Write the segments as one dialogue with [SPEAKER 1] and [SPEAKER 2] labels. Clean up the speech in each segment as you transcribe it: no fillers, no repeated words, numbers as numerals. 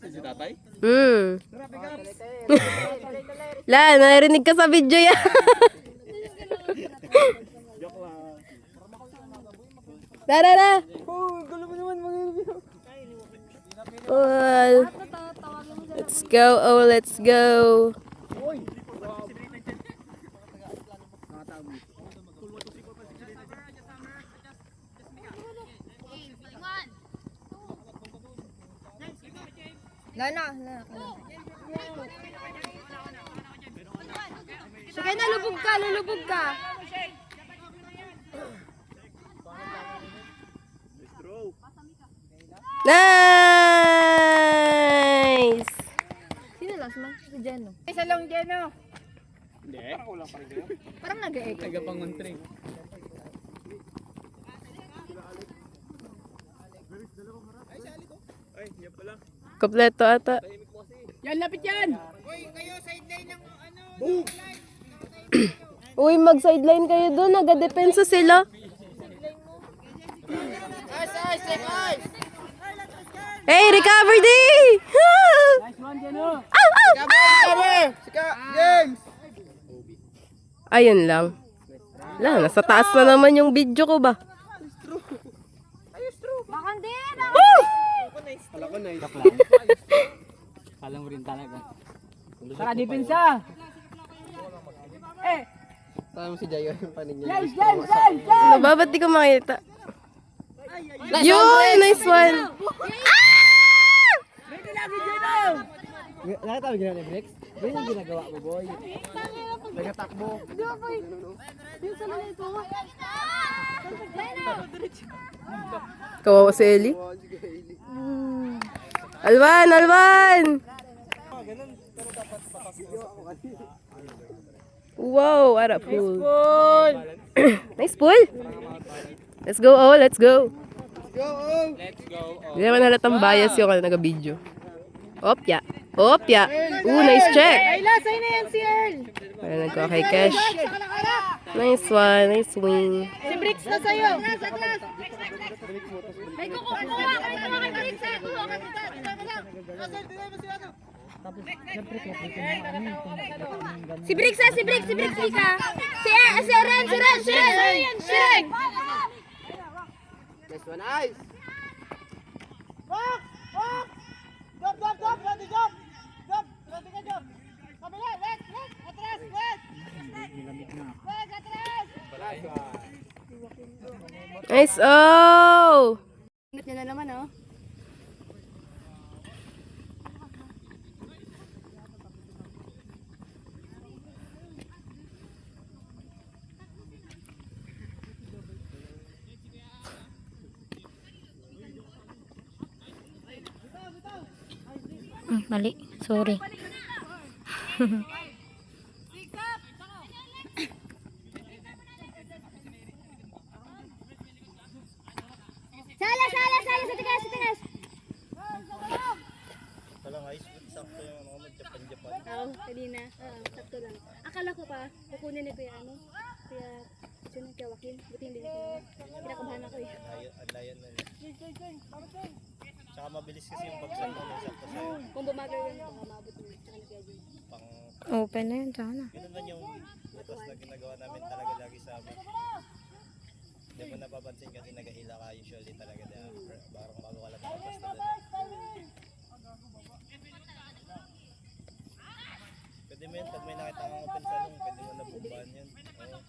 [SPEAKER 1] Si tatay?
[SPEAKER 2] La, narinig ka sa video yan.
[SPEAKER 1] Joke lang.
[SPEAKER 2] Tara.
[SPEAKER 1] Gulo mo naman mga video.
[SPEAKER 2] Well, let's go. Oh, let's go.
[SPEAKER 3] Sige na, lulubog ka.
[SPEAKER 2] Nice!
[SPEAKER 3] Sino last man? Si Jeno. Isa lang Jeno.
[SPEAKER 1] Hindi. Parang ulang pa rin kayo.
[SPEAKER 3] Parang nag-e-echo.
[SPEAKER 1] Tagapanguntring. Ay, yan pala.
[SPEAKER 2] Kompleto ata.
[SPEAKER 3] Yan, lapit yan.
[SPEAKER 2] Uy, mag-sideline kayo doon. Nag-depensa sila. Hey, recover di!
[SPEAKER 3] Nice one, Jeno.
[SPEAKER 1] James!
[SPEAKER 2] Ayun lang. Wala, nasa taas na naman yung video ko ba?
[SPEAKER 3] Makandira.
[SPEAKER 1] Kala ko nice.
[SPEAKER 4] Kala mo rin talaga.
[SPEAKER 3] Tara, depensa.
[SPEAKER 1] Tama mo si Jayo yung panig niya.
[SPEAKER 3] James.
[SPEAKER 2] Ano ba? Ba't di ko makita? Yun! Nice one!
[SPEAKER 3] Ready lagi, Jeno.
[SPEAKER 1] Nakita mo ginawa ni Flex? Ba yung ginagawa mo, boy? Nagatakbo.
[SPEAKER 2] Kawawa si Ellie. Alwan! Wow, what a pool. Nice pool. Let's go, oh, let's go. Hindi naman halatang bias yung nag-video. Opya. Nice check.
[SPEAKER 3] Ay, lasay na yan si Earl.
[SPEAKER 2] Ayan, nagkuha kay Cash. Nice one, nice swing.
[SPEAKER 3] Si Bricks na sa'yo. May kukuha kami kay Bricks. Si Bricks, Ika. Si Ren.
[SPEAKER 1] Nice one, nice!
[SPEAKER 2] Nice, oh!
[SPEAKER 3] Ingat niya na naman, oh.
[SPEAKER 5] Mali, sorry.
[SPEAKER 3] Sala, sa tigas.
[SPEAKER 1] Talang ice food, sakto yung ano, mag-Japan.
[SPEAKER 3] Oo, kanina. Sakto lang. Akala ko pa, kukunin ni Kuya sino kay Joaquin? Buti hindi ko. Kinakabahan ako eh.
[SPEAKER 1] Ang layan na yun. Tsaka mabilis kasi yung bagsak mo, sakto sa'yo.
[SPEAKER 3] Kung bumagal yun, mabot mo. Tsaka na kaya dyan.
[SPEAKER 5] Open na yun, sana.
[SPEAKER 1] Yun naman yung butas na ginagawa namin talaga lagi sa amin. Hindi mo napapansin kasi nag-ahila ka usually talaga na parang bago ka lang nakapasta doon. Pwede mo yun, pag may nakita kang open salong, pwede mo nabumbahan yun. Oo.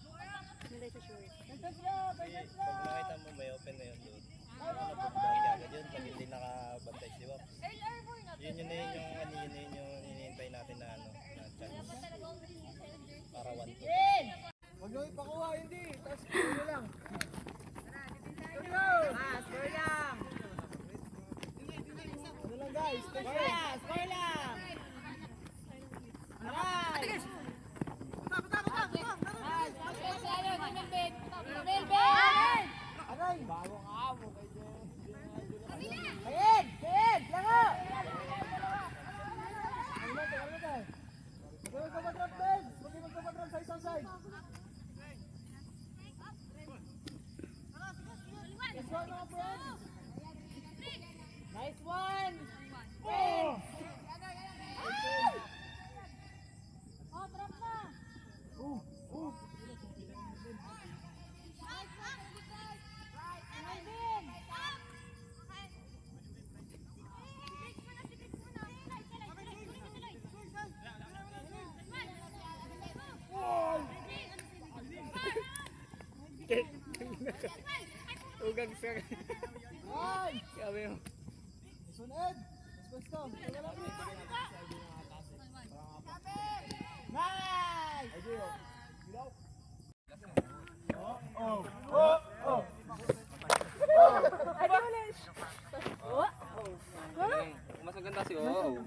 [SPEAKER 3] Nanday sa short.
[SPEAKER 1] Kasi pag nakita mo may open na yun doon, nabumbahan ka agad yun pag hindi nakabantay si Wap. Yun yung hinihintay natin na chance. Para 1-2. Huwag nyo ipakuha, hindi. Tapos score lang. Score lang. Ano lang guys? Score lang. Aray! Bago ka mo kay Jen. Kayed! Lango! Magkabag-drop, Ben! Magkabag-drop sa isang side. Let's go mga friends!
[SPEAKER 4] Ugang sa... Sabi mo. Mas maganda si Oo.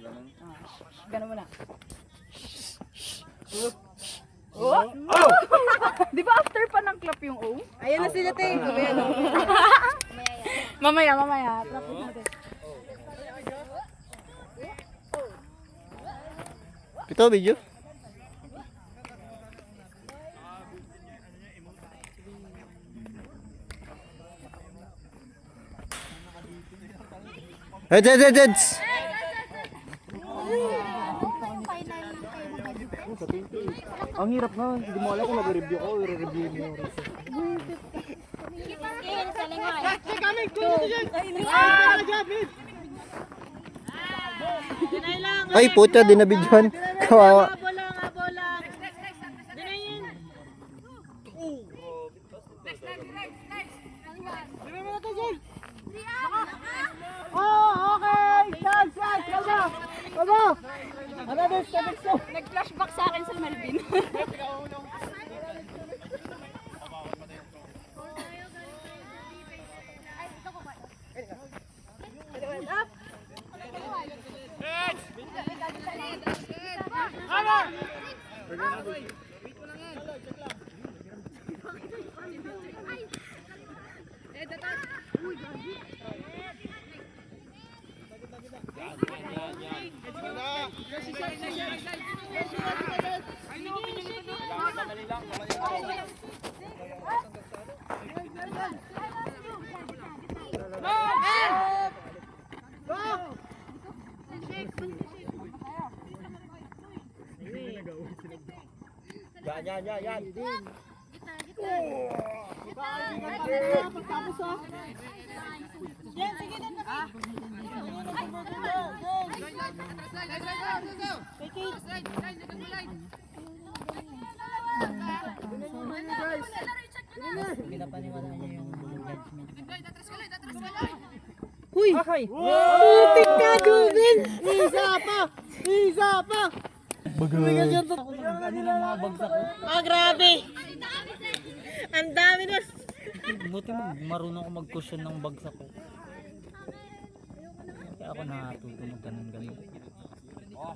[SPEAKER 2] Ganun mo na.
[SPEAKER 3] Di ba after pa ng clap yung O?
[SPEAKER 2] Ayan na sila, te. Mamaya na.
[SPEAKER 3] Mamaya. Clap natin.
[SPEAKER 1] Ito, video. Heads!
[SPEAKER 4] Ang hirap nga, hindi mo alam kung mag-review ko, i-review mo yung research.
[SPEAKER 1] Ay, puta, di na videohan. Kawawa.
[SPEAKER 3] Nag-flashback sa akin sa Melvin.
[SPEAKER 1] Yan.
[SPEAKER 2] Huy! Putik ka, Juven! Isa pa! Ah, grabe! Ang dami na!
[SPEAKER 4] Buti marunong ako mag-cushion ng bagsak ko. Kaya ako natuto ng ganun.
[SPEAKER 2] Oh,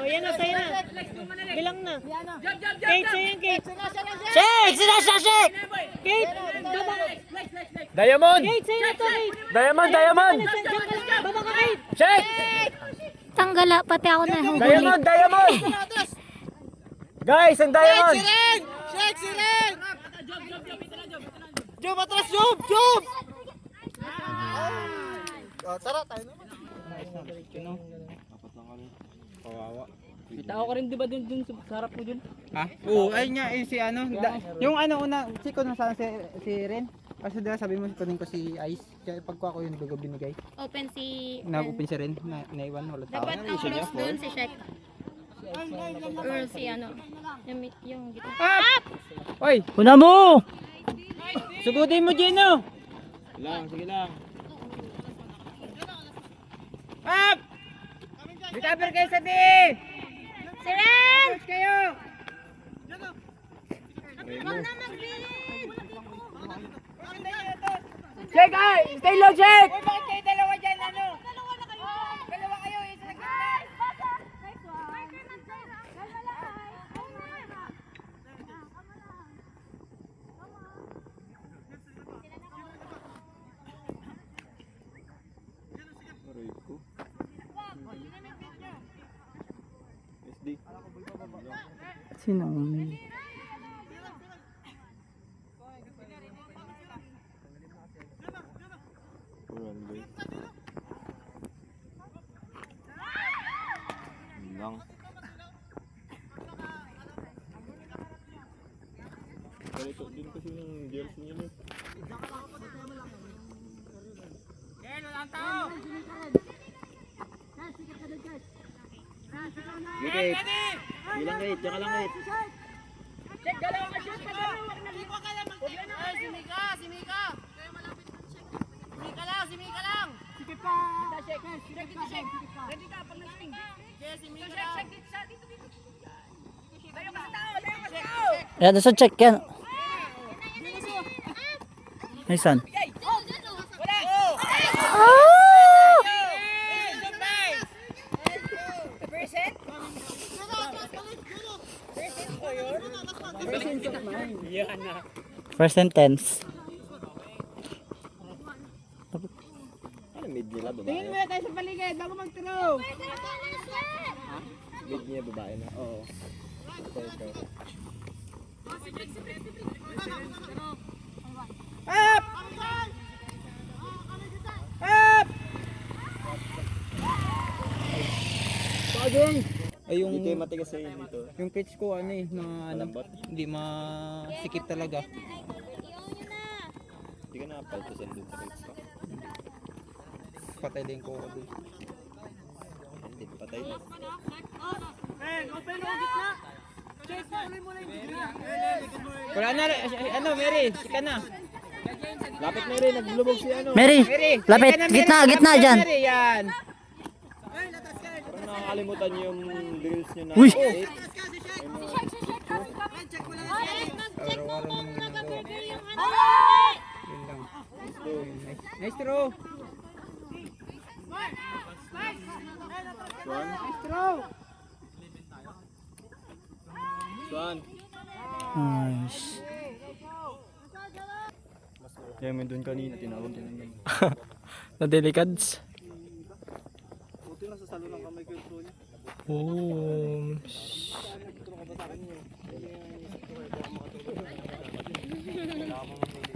[SPEAKER 2] yan na, sa'yo na. Bilang na. Kate, sa'yo yan, Kate. Shake! Sina siya, shake! Kate!
[SPEAKER 1] Diamond!
[SPEAKER 2] Kate, sa'yo na to, Kate!
[SPEAKER 1] Diamond!
[SPEAKER 2] Baba ka, Kate!
[SPEAKER 1] Shake!
[SPEAKER 5] Tanggala, pati ako na huli.
[SPEAKER 1] Diamond! Guys, ang diamond!
[SPEAKER 2] Shake, si Ren! Job, atras, Job! Tara, tayo naman.
[SPEAKER 4] Kita ako rin di ba dun sa harap mo dun?
[SPEAKER 6] Ha? Oo, ayun nga, si ano, yung ano una, si ko na sana si Ren. Kasi diba sabi mo kunin ko si Ice, kaya pagkuha ko yung binigay.
[SPEAKER 5] Open si...
[SPEAKER 6] Nag-open siya rin, naiwan, wala tao.
[SPEAKER 5] Dapat ang close doon si Shek. Or si ano. Yung gitna.
[SPEAKER 6] Oy!
[SPEAKER 4] Una mo! Sugutin mo, Gino!
[SPEAKER 1] Sige lang.
[SPEAKER 6] Up! Recover kayo sa team!
[SPEAKER 5] Si Ren!
[SPEAKER 6] Kayo! Check ay! Stay low, check! Uy, bakit kayo dalawa dyan, ano? Dalawa kayo, isa na gitna! Sino ang may?
[SPEAKER 4] Wait. Bilang wait, tsaka lang wait.
[SPEAKER 2] Yan, nasa check yan. Nice one. First and tense.
[SPEAKER 4] Ano mid nila babae?
[SPEAKER 6] Tingin mo tayo sa paligid bago mag-throw.
[SPEAKER 4] Mid niya babae na. Oo. Ito.
[SPEAKER 6] Up! Up! Pagong! Ay yung
[SPEAKER 4] Dito yung matigas sa dito.
[SPEAKER 6] yung pitch ko ano eh, hindi masikip talaga.
[SPEAKER 4] Hindi ka nakapaltusan dun sa kids ko.
[SPEAKER 6] Patay din ko ako.
[SPEAKER 4] Hindi patay na.
[SPEAKER 6] Wala na, ano Mary, sika na.
[SPEAKER 4] Lapit na rin, naglulubog si ano.
[SPEAKER 2] Mary,
[SPEAKER 6] Mary,
[SPEAKER 2] lapit.
[SPEAKER 6] sika na, Mary.
[SPEAKER 2] Gitna
[SPEAKER 6] Lapit na,
[SPEAKER 2] dyan.
[SPEAKER 6] Mary, yan.
[SPEAKER 4] Parang nakakalimutan niyo yung drills niyo na.
[SPEAKER 2] Uy!
[SPEAKER 4] Eight.
[SPEAKER 6] Araw-araw naman ginagawa. Yun lang. Nice throw.
[SPEAKER 4] Swan.
[SPEAKER 6] Nice throw.
[SPEAKER 4] Swan.
[SPEAKER 2] Nice.
[SPEAKER 4] Kaya mo dun kanina, tinawag ka naman.
[SPEAKER 2] Na-delicads.
[SPEAKER 4] Buti na sa salo ng kamay ko yung throw niya.
[SPEAKER 2] Oh.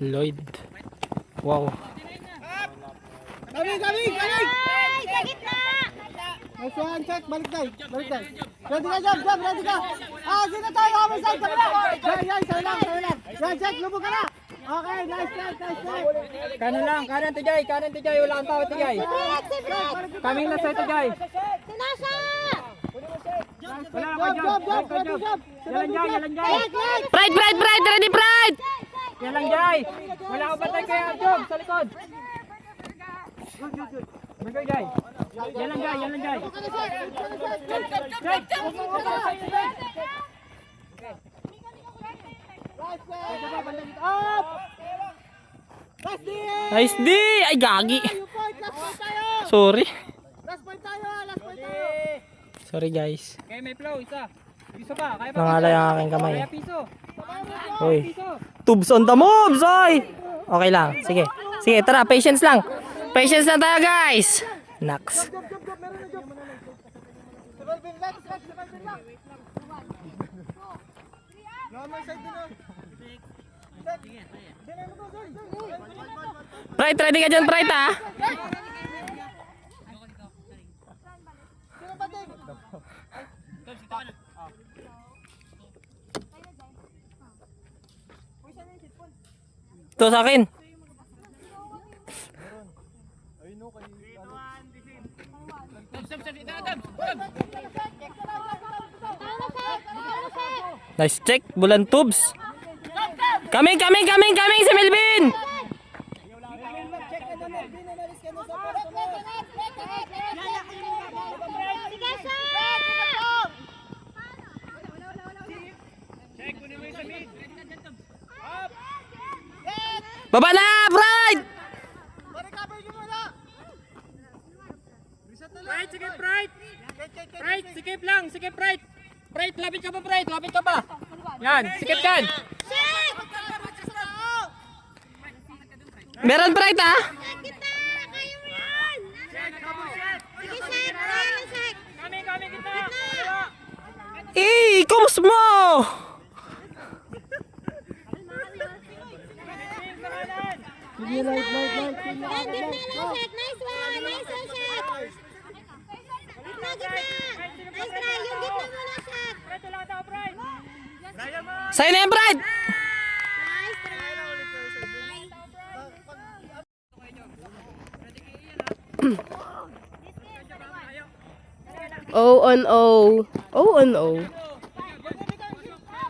[SPEAKER 2] Lloyd. Wow.
[SPEAKER 6] Kami! Nice one, check. Balik tayo. Ready ka, jump. Ready ka. Sino tayo? May side ka na. Yan, sa'yo lang. Yan, check. Lubog ka na. Okay, nice check. Kanan lang. Kanan, Tijay. Wala kang tao, Tijay. Kaming na sa'yo, Tijay. Wala ka, jump. Yalan Jay.
[SPEAKER 2] Pride! Ready, Pride!
[SPEAKER 6] Yalan Jay. Wala ka batay kaya, jump. Sa likod. Good, Jay. Yalan Jay. Up!
[SPEAKER 2] Nice D! Ay, gagi. Sorry.
[SPEAKER 6] Last point tayo.
[SPEAKER 2] Sorry, guys.
[SPEAKER 6] Okay, may flow. Piso pa. Kaya pa.
[SPEAKER 2] Nangalay ang aking kamay.
[SPEAKER 6] Kaya piso.
[SPEAKER 2] Uy. Tubes on the moves, oy! Okay lang. Sige, tara. Patience lang tayo, guys. Next. Pride, ready ka dyan, Pride, ha? Ito sa akin. Nice check, bulan tubes. Coming si Melvin. Baba na, Pride!
[SPEAKER 6] Pride, sige Pride. Pride, sikip lang, sige Pride. Pride, lapit ka pa. Yan, sikip kan.
[SPEAKER 2] Meron Pride, ha?
[SPEAKER 6] Kami kita.
[SPEAKER 2] Kums mo! Sa'yo na yan, Pride!
[SPEAKER 7] on O. O on O.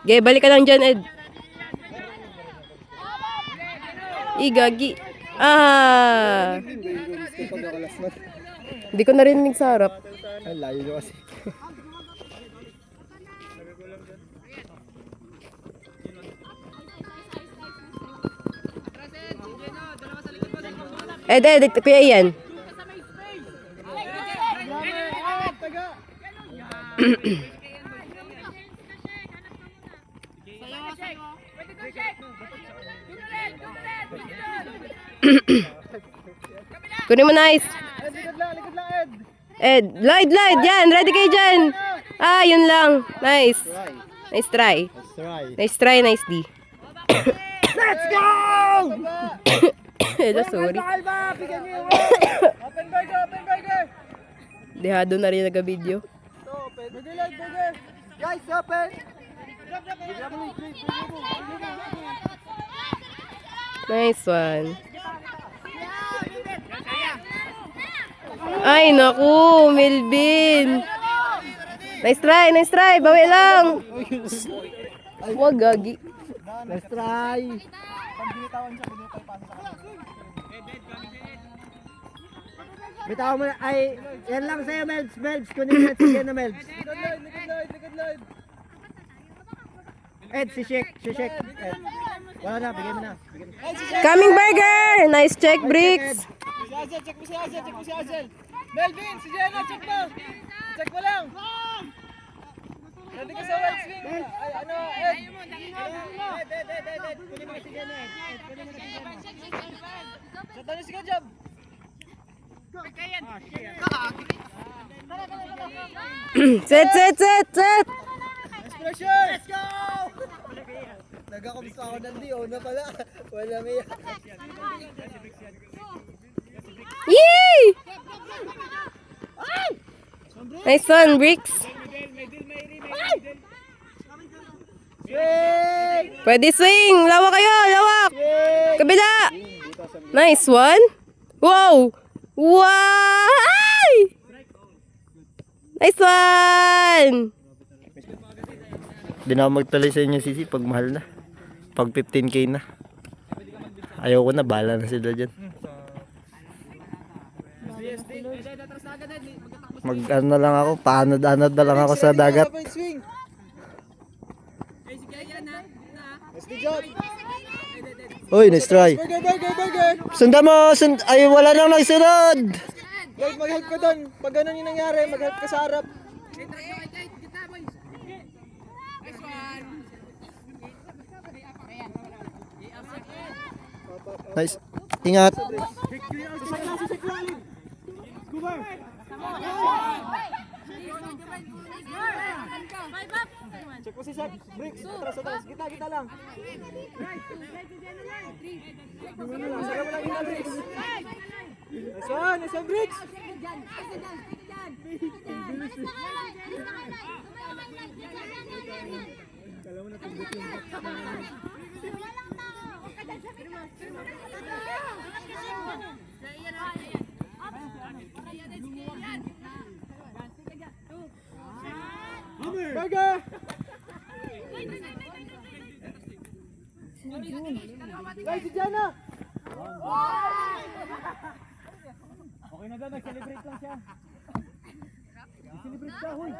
[SPEAKER 7] Okay, balik ka lang dyan, Ed. Igagi. Ah. Hindi ko narinig sa harap.
[SPEAKER 4] Ay, layo nyo kasi.
[SPEAKER 7] Ed, kuya Ian. Kunin mo, nice.
[SPEAKER 6] Likod lang, Ed.
[SPEAKER 7] Ed, Lloyd, yan. Ready kayo dyan. Ah, yun lang. Nice. Nice try.
[SPEAKER 4] Let's try.
[SPEAKER 7] Nice try, nice D.
[SPEAKER 6] Let's go!
[SPEAKER 7] Hello, sorry.
[SPEAKER 6] Alba, bigyan niyo yung open burger.
[SPEAKER 7] Dehado na rin nag-video.
[SPEAKER 6] Burger. Guys, open.
[SPEAKER 7] Nice one. Ay, naku, Melvin. Nice try. Bawi lang. Wag, gagi.
[SPEAKER 6] Let's try. Bitaw mo na, ay, yan lang sa'yo, Melbs. Kunin mo si Jen na Melbs. Likod Lloyd. Ed, si Shek. Ed. Wala na, bigyan mo na.
[SPEAKER 7] Coming burger. Nice check, Bricks.
[SPEAKER 6] Check mo si Azel. Melvin, si Jenna, check mo. Check mo lang. Ready ka sa wide swing. Ay, ano, Ed. Ed. Kunin mo si Jenna, Ed. Satan niyo si Kajab.
[SPEAKER 7] Set.
[SPEAKER 6] Expression! Let's go! Nagkakumis ako ng di, na pala. Wala may...
[SPEAKER 7] Yee! Nice one, Bricks.
[SPEAKER 6] Swing!
[SPEAKER 7] Pwede swing. Lawak kayo, lawak. Kabila. Nice one. Wow. Ay! Nice one.
[SPEAKER 4] Di na ako magtalay sa inyo, Sisi, pag mahal na. Pag 15K na. Ayaw ko na, bahala na sila dyan. Mag-ano na lang ako, paanod-anod na lang ako sa dagat.
[SPEAKER 6] Swing! SD job!
[SPEAKER 4] Uy, nice try.
[SPEAKER 6] Burger!
[SPEAKER 4] Sundan mo! Ay, wala nang nagsunod!
[SPEAKER 6] Lloyd, mag-help ka doon. Pag ganun yung nangyari, mag-help ka sa harap.
[SPEAKER 4] Nice. Ingat.
[SPEAKER 6] Check mo si Seth. Bricks. Atras. Kita lang. Sarap lang kita, Bricks. Nice one, Bricks. Burger! Guys, si Jana! Okay na daw, nag-celebrate lang siya. Nag-celebrate ka, huy!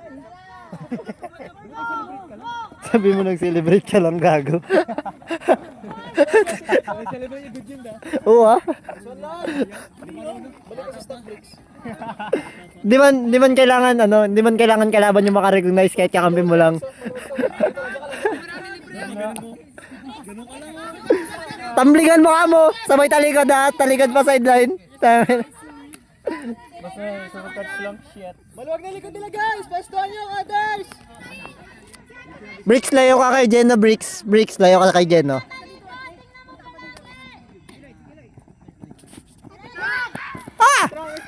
[SPEAKER 4] Sabi mo nag-celebrate ka lang, gago.
[SPEAKER 6] Nag-celebrate yung good yun, da?
[SPEAKER 4] Oo ah.
[SPEAKER 6] Balik ka sa stock bricks.
[SPEAKER 4] Di man kailangan kalaban yung makarecognize kahit kakampi mo lang. Tambligan mo ka mo, sabay talikod ha, talikod pa sideline.
[SPEAKER 6] Basta sa touch lang, shit. Maluwag na likod nila, guys! Pestuhan nyo, others!
[SPEAKER 4] Bricks, layo ka kay Jen, Bricks, layo ka kay Jen, no?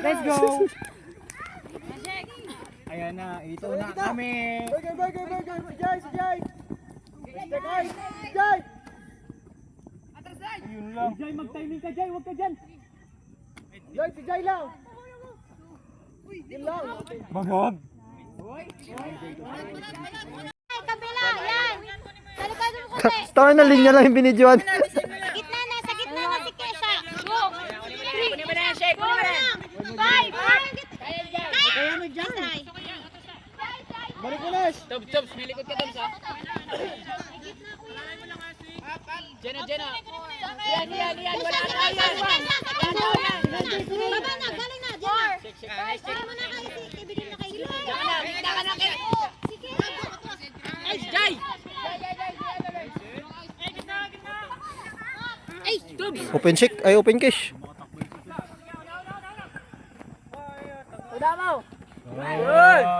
[SPEAKER 6] Let's go! Ayan na, ito na kami! Burger! Si Jai! Si Jai! Yun lang. Si Jai, mag-timing ka, Jai! Huwag ka dyan! Lloyd, si Jai lang! Yun lang! Bagag!
[SPEAKER 5] Kabila, yan. Sa likod mo kunti.
[SPEAKER 4] Basta na linya lang yung binidyoan.
[SPEAKER 5] Sa gitna na si Kesha. Go. 3. Go lang. 5. Kaya mo dyan.
[SPEAKER 6] Balik mo, Les.
[SPEAKER 5] Baba na, galing na. Para mo na kayo, ibigin na kayo.
[SPEAKER 4] Open check, ay open cash.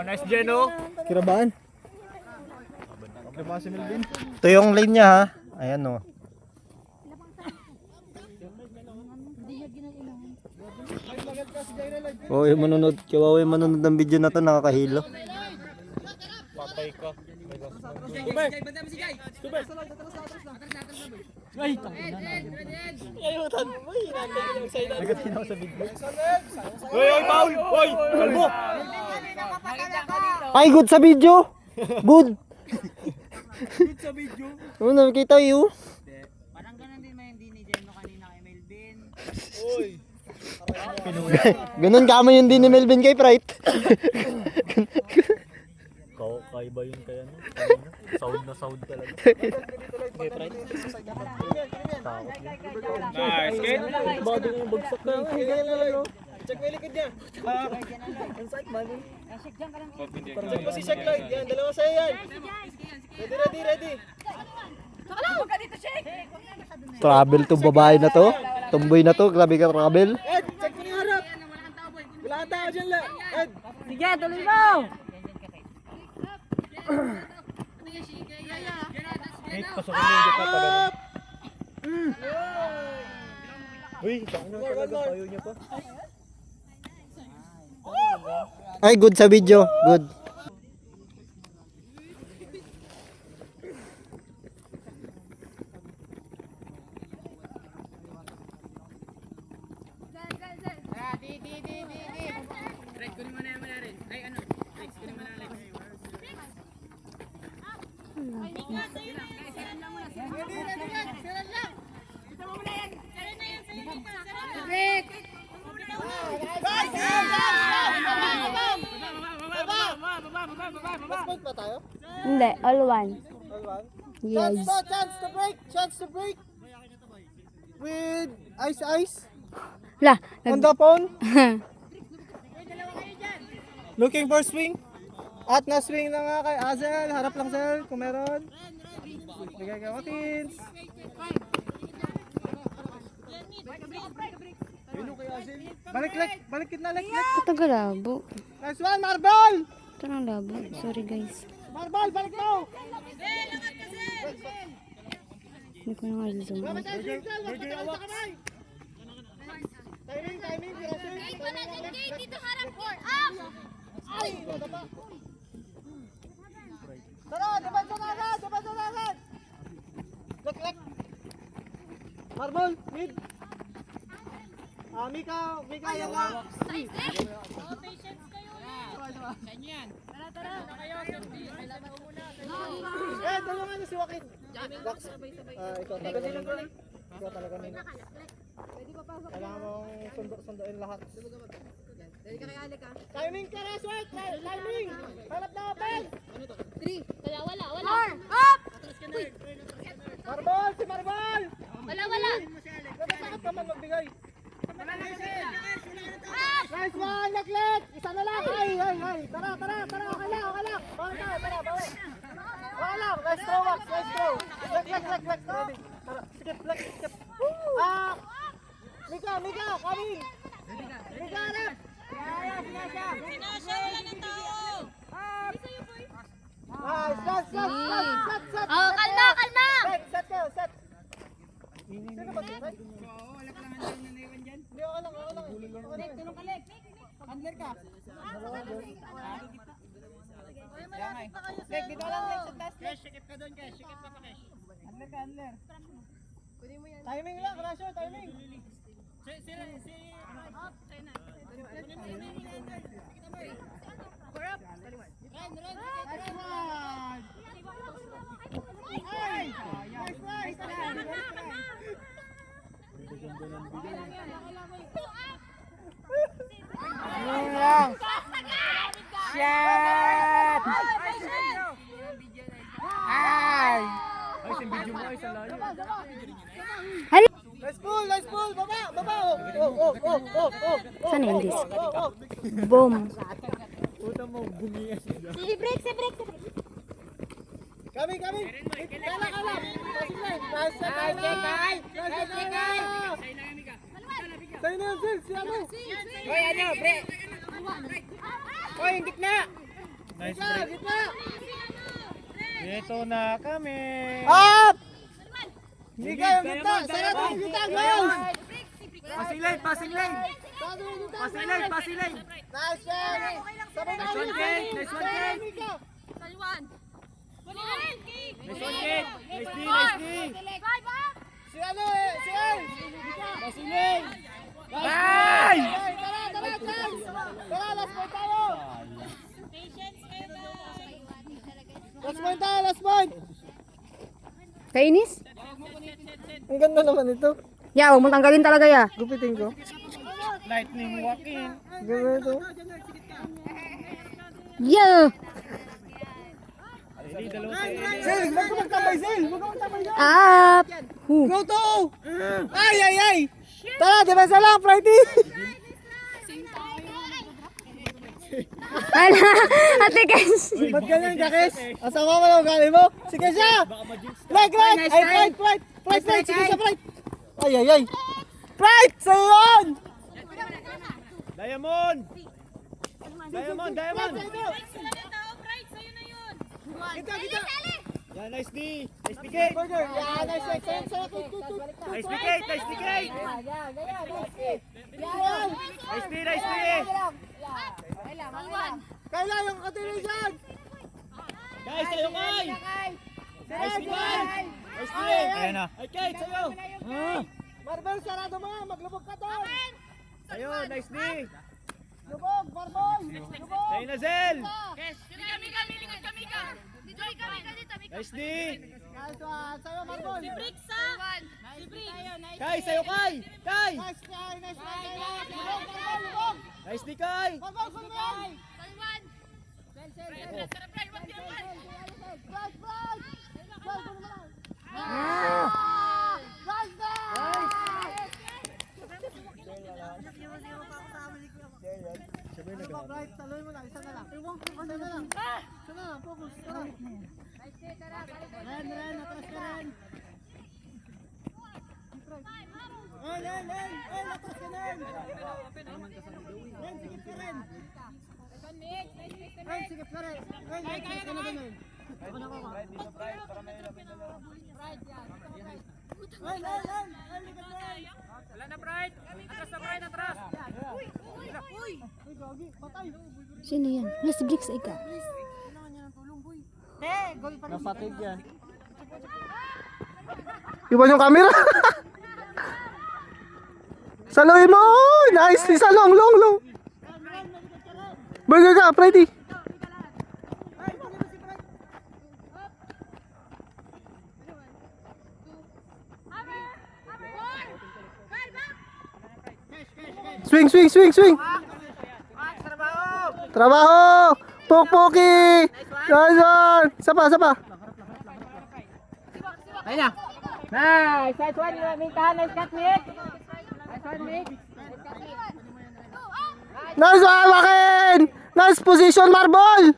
[SPEAKER 6] Nice, Jeno.
[SPEAKER 4] Kirabaan.
[SPEAKER 6] Okay pa si Melvin.
[SPEAKER 4] Ito yung lane niya ha. Ayan o. Oh, yung manonood, kawawa yung manonood ng video na to, nakakahilo.
[SPEAKER 1] Patay ka.
[SPEAKER 6] Hoy, Paul! Hoy! Kalbo!
[SPEAKER 4] Ay, good sa video! Good!
[SPEAKER 6] Good sa video.
[SPEAKER 4] Ano, nakikita yun?
[SPEAKER 6] Parang ganun din may hindi ni Jeno kanina kay Melvin.
[SPEAKER 4] Ganun kamo yung din ni Melvin kay Pride.
[SPEAKER 1] Kaiba yun kaya no? Sound na sound talaga. Okay, Pride.
[SPEAKER 6] Nice, kid.
[SPEAKER 1] Bado yung bagsak na.
[SPEAKER 6] Check mo yung likod niya. Check mo si Shaq Lloyd. Yan, dalawa sa'yo yan. Ready.
[SPEAKER 4] Travel to babae na to. Tumboy na to, grabe ka travel.
[SPEAKER 6] Ed, check mo yung harap. Wala kang tao dyan lang. Ed.
[SPEAKER 2] Sige, tuloy mo.
[SPEAKER 1] Wait, pasukin mo yung kita pa ganun. Uy, saan na talaga payo niya pa?
[SPEAKER 4] Ay, good sa video. Good.
[SPEAKER 6] Last point ba tayo?
[SPEAKER 3] Hindi, all one.
[SPEAKER 6] All one?
[SPEAKER 3] Yes.
[SPEAKER 6] Chance to break! Chance to break! With ice.
[SPEAKER 3] La,
[SPEAKER 6] On the phone. Looking for swing. At na-swing na nga kay Azel. Harap lang, Zel, kung meron. Bigay kay Watkins. Balik na, like.
[SPEAKER 3] ito labo.
[SPEAKER 6] Nice one, Marble!
[SPEAKER 3] Ito ng labo. Sorry guys.
[SPEAKER 6] Marble, balik mo!
[SPEAKER 3] Hindi ko na nga zoom.
[SPEAKER 6] Timing, Rasul.
[SPEAKER 5] Dito harap for up.
[SPEAKER 6] Tara, depensa na agad! Lek. Marble, mid. Mika, yan lang. Tulungan niyo si Joaquin. Dax. Ikaw talaga nila. Ikaw talaga nila. Kailangan mong sunduin lahat. Timing ka na, Sweat! Timing! Hanap na open!
[SPEAKER 5] Wala.
[SPEAKER 6] Up! Marbol! Si Marbol!
[SPEAKER 5] Wala.
[SPEAKER 6] Bakit ka man magbigay? Nice one, Leklet! Isa na lang! Ay! Tara! Okay lang! Bawal tayo! Tara! Okay lang! Nice throw, Max! Nice throw! Lek! Ready! Tara! Skip! Mika! Kamin! Mika! Harap!
[SPEAKER 5] Sinasya, wala ng tao.
[SPEAKER 6] Nice! Set!
[SPEAKER 5] Oh, kalma.
[SPEAKER 6] Set kayo! Set! Sino ba ito? Wala ka lang handler na naiwan dyan? Hindi, okay lang. Tulong ka, Lek! Handler ka! Lek, dito lang, Lek, sa taas. Kesh, sikip ka doon, Kesh. Sikip ka pa, Kesh. Handler ka, handler. Timing lang, Rasyo, timing. Shot! Ay! Nice pull! Nice pull! Baba! Baba! Oh!
[SPEAKER 3] Sana yung disc?
[SPEAKER 6] Oh!
[SPEAKER 3] Boom.
[SPEAKER 5] Si break.
[SPEAKER 6] Kami! Kala! Passing line! Nice shot! Nice shot! Sa'yo na yun, Sil! Si ano?
[SPEAKER 2] Hoy, ano, pre? Hoy, yung gitna!
[SPEAKER 1] Nice
[SPEAKER 6] Gitna!
[SPEAKER 1] break.
[SPEAKER 6] Gitna!
[SPEAKER 1] Dito na kami.
[SPEAKER 6] Up! Hindi kayo gitna! Sarado yung gitna! Goal!
[SPEAKER 2] Passing lane!
[SPEAKER 6] Sarado yung gitna!
[SPEAKER 2] Passing lane!
[SPEAKER 6] Nice shot! Sabay na kami!
[SPEAKER 2] Kate. Nice one, Kate.
[SPEAKER 6] Mika!
[SPEAKER 2] Nice one, Kate!
[SPEAKER 1] Nice D.
[SPEAKER 6] Si ano eh! Si El!
[SPEAKER 1] Pasiling.
[SPEAKER 2] Ay!
[SPEAKER 6] Tara! Chance! Tara! Last point tayo! Last point!
[SPEAKER 7] Kainis?
[SPEAKER 6] Ang ganda naman ito.
[SPEAKER 7] Ya, huwag mong tanggalin talaga ya.
[SPEAKER 6] Gupitin ko.
[SPEAKER 1] Lightning walk-in.
[SPEAKER 6] Ganda ito.
[SPEAKER 7] Yeah!
[SPEAKER 1] Hindi, dalawa tayo.
[SPEAKER 6] Sil! Huwag ka magtabay, Sil! Huwag ka magtabay dyan!
[SPEAKER 7] Up!
[SPEAKER 6] Go to! Ay! Tara! Depensa lang, Friday!
[SPEAKER 7] Ala! Ate Kes!
[SPEAKER 6] Ba't ganyan ka, Kes? Asama mo yung ugali mo? Sige siya! Like! Ay, Pride! Sige siya, Pride! Ay! Pride! Sa'yo yun!
[SPEAKER 1] Diamond.
[SPEAKER 6] Kita!
[SPEAKER 1] Yan, nice D. Nice D, Kate.
[SPEAKER 6] Burger! Yan! Nice!
[SPEAKER 1] Nice D, Kate. Nice D, Kate.
[SPEAKER 6] Yan!
[SPEAKER 1] Nice D.
[SPEAKER 6] Kayla yung continuation!
[SPEAKER 1] Guys, sa'yo, Kai. Nice D, Kai. Nice D. Ayan na. Ay, Kate, sa'yo.
[SPEAKER 6] Marvel, sarado mo! Maglubog ka doon!
[SPEAKER 1] Sa'yo, nice D.
[SPEAKER 6] Lubog! Marvel! Lubog!
[SPEAKER 1] Sa'yo na, Zel. Nice D.
[SPEAKER 6] Nice one! Sa'yo, Marvel!
[SPEAKER 1] Kai, sa'yo, Kai. Kai.
[SPEAKER 6] Nice try! Lubog!
[SPEAKER 1] Nice D, Kai.
[SPEAKER 6] Marvel, sa'yo yan! Right, taloy mo na, isa na lang. Isa na lang, focus. Ren, atras ka rin. Ren, atras ka rin. Ren, sikip ka rin. Ren, sikip ka rin. Ren, sikip ka na din. Ako na ko. Ren, likod na.
[SPEAKER 2] Wala na, Pride! Atras na, Pride! Atras!
[SPEAKER 6] Uy, gagi, patay.
[SPEAKER 3] Sino yan? Nasa bricks ay ka.
[SPEAKER 1] Napatig yan.
[SPEAKER 6] Iwan yung camera. Saluhin mo! Nice! Isa long. Burger ka, Freddy. Swing! Trabaho! Pokpoki! Nice one! Isa pa.
[SPEAKER 2] Ayun na! Nice! Nice one! Mika! Nice cut, Mick! Nice one, Mick!
[SPEAKER 6] Nice one, Wakin! Nice position, Marble!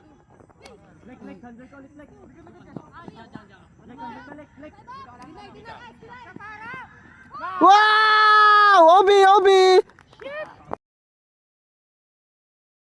[SPEAKER 6] Wow! Obi!